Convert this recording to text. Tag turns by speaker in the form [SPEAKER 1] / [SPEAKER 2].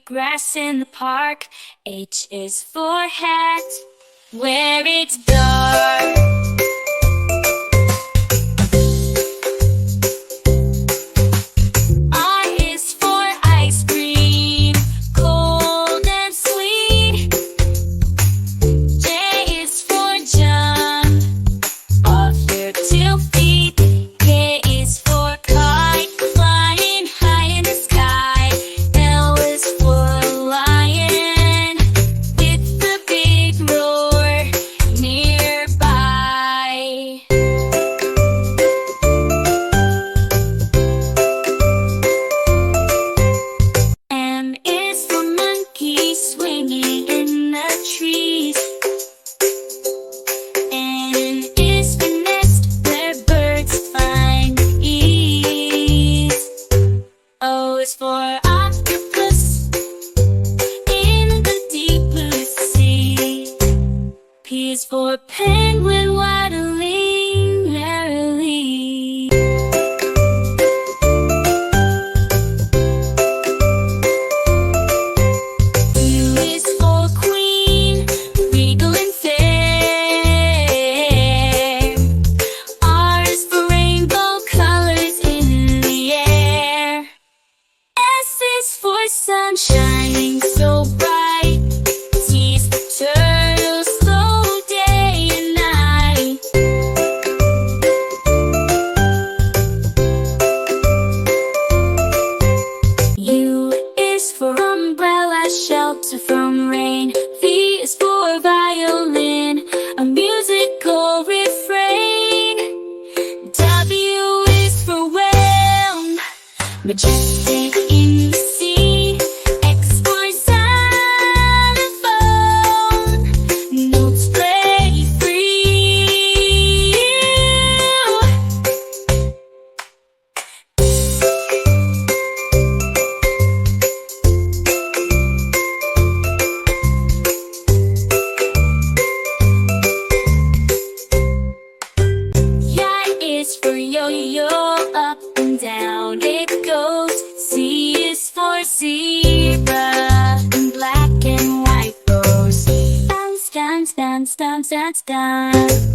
[SPEAKER 1] grass in the park. H is for hat, where it's dark. I is for ice cream, cold and sweet. J is for jump, off your 2 feet. K is for kite, flying high in the sky. L is for lion, with the big roar nearby. M is for monkey, swinging in the trees. N is for nest, where birds find ease. O is for octopus, in the deep blue sea. P is for penguin, waddling merrily. U is for queen, regal and fair. R is for rainbow colors in the air. S is for sun shining so bright. T is for turtle, slow day and night. U is for umbrella, shelter from rain. V is for violin, a musical refrain. W is for whale, majestic in the sea. X for xylophone, notes play free. Y is for yo-yo, up and down it goes. Z is for zebra, in black and white rows. Bounce, dance, dance, dance, dance, dance.